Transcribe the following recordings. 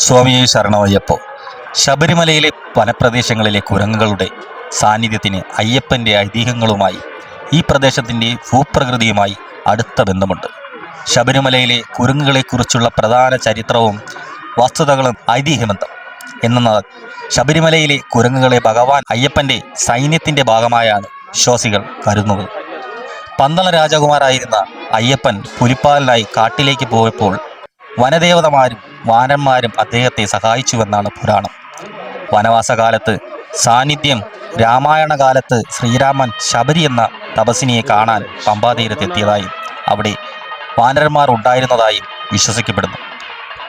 സ്വാമിയെ ശരണമയ്യപ്പോ. ശബരിമലയിലെ വനപ്രദേശങ്ങളിലെ കുരങ്ങുകളുടെ സാന്നിധ്യത്തിന് അയ്യപ്പൻ്റെ ഐതിഹ്യങ്ങളുമായി ഈ പ്രദേശത്തിൻ്റെ ഭൂപ്രകൃതിയുമായി അടുത്ത ബന്ധമുണ്ട്. ശബരിമലയിലെ കുരങ്ങുകളെക്കുറിച്ചുള്ള പ്രധാന ചരിത്രവും വസ്തുതകളും ഐതിഹ്യബന്ധം എന്നാൽ ശബരിമലയിലെ കുരങ്ങുകളെ ഭഗവാൻ അയ്യപ്പൻ്റെ സൈന്യത്തിൻ്റെ ഭാഗമായാണ് വിശ്വാസികൾ കരുതുന്നത്. പന്തള രാജകുമാരായിരുന്ന അയ്യപ്പൻ പുലിപ്പാലിനായി കാട്ടിലേക്ക് പോയപ്പോൾ വനദേവതമാരും വാനന്മാരും അദ്ദേഹത്തെ സഹായിച്ചുവെന്നാണ് പുരാണം. വനവാസകാലത്ത് സാന്നിധ്യം രാമായണ കാലത്ത് ശ്രീരാമൻ ശബരി എന്ന തപസ്വിനിയെ കാണാൻ പമ്പാതീരത്തെത്തിയതായും അവിടെ വാനരന്മാർ ഉണ്ടായിരുന്നതായും വിശ്വസിക്കപ്പെടുന്നു.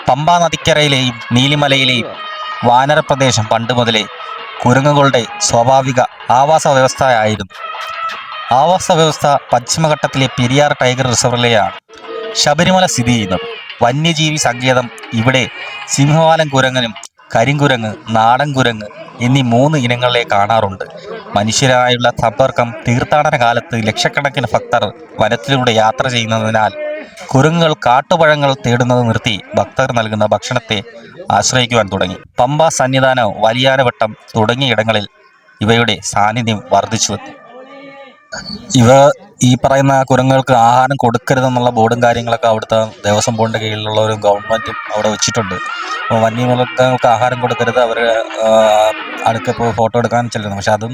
പമ്പാ നദിക്കരയിലെയും നീലിമലയിലെയും വാനരപ്രദേശം പണ്ട് മുതലേ കുരങ്ങുകളുടെ സ്വാഭാവിക ആവാസ വ്യവസ്ഥയായിരുന്നു. ആവാസ വ്യവസ്ഥ പശ്ചിമഘട്ടത്തിലെ പെരിയാർ ടൈഗർ റിസർവിലെയാണ് ശബരിമല സ്ഥിതി ചെയ്യുന്നത്. വന്യജീവി സങ്കേതം ഇവിടെ സിംഹവാലൻ കുരങ്ങനും കരിങ്കുരങ്ങ്, നാടൻ കുരങ്ങ് എന്നീ 3 ഇനങ്ങളെ കാണാറുണ്ട്. മനുഷ്യരായുള്ള സമ്പർക്കം തീർത്ഥാടന കാലത്ത് ലക്ഷക്കണക്കിന് ഭക്തർ വനത്തിലൂടെ യാത്ര ചെയ്യുന്നതിനാൽ കുരങ്ങുകൾ കാട്ടുപഴങ്ങൾ തേടുന്നത് നിർത്തി ഭക്തർ നൽകുന്ന ഭക്ഷണത്തെ ആശ്രയിക്കുവാൻ തുടങ്ങി. പമ്പ സന്നിധാനം, വലിയാനവട്ടം തുടങ്ങിയ ഇടങ്ങളിൽ ഇവയുടെ സാന്നിധ്യം വർദ്ധിച്ചു വന്നു. ഈ പറയുന്ന കുരങ്ങുകൾക്ക് ആഹാരം കൊടുക്കരുതെന്നുള്ള ബോർഡും കാര്യങ്ങളൊക്കെ അവിടുത്തെ ദേവസ്വം ബോർഡിൻ്റെ കീഴിലുള്ളവരും ഗവൺമെൻറ്റും അവിടെ വെച്ചിട്ടുണ്ട്. അപ്പോൾ വന്യമൃഗങ്ങൾക്ക് ആഹാരം കൊടുക്കരുത്, അവർ അടുക്കെ പോയി ഫോട്ടോ എടുക്കാൻ ചെല്ലുന്നു. പക്ഷെ അതും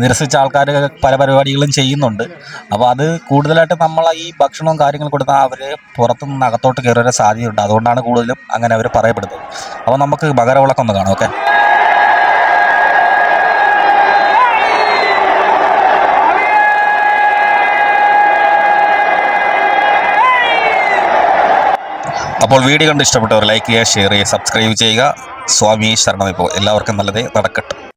നിരസിച്ച ആൾക്കാർ പല പരിപാടികളും ചെയ്യുന്നുണ്ട്. അപ്പോൾ അത് കൂടുതലായിട്ട് നമ്മൾ ഈ ഭക്ഷണവും കാര്യങ്ങളും കൊടുത്താൽ അവർ പുറത്തുനിന്ന് അകത്തോട്ട് കയറാൻ സാധ്യതയുണ്ട്. അതുകൊണ്ടാണ് കൂടുതലും അങ്ങനെ അവർ പറയപ്പെടുന്നത്. അപ്പോൾ നമുക്ക് മകരവിളക്കം ഒന്ന് കാണാം. ഓക്കെ. അപ്പോൾ വീഡിയോ കണ്ട് ഇഷ്ടപ്പെട്ടവർ ലൈക്ക് ചെയ്യുക, ഷെയർ ചെയ്യുക, സബ്സ്ക്രൈബ് ചെയ്യുക. സ്വാമി ശരണമയ്യപ്പോ. എല്ലാവർക്കും നല്ലതേ നടക്കട്ടെ.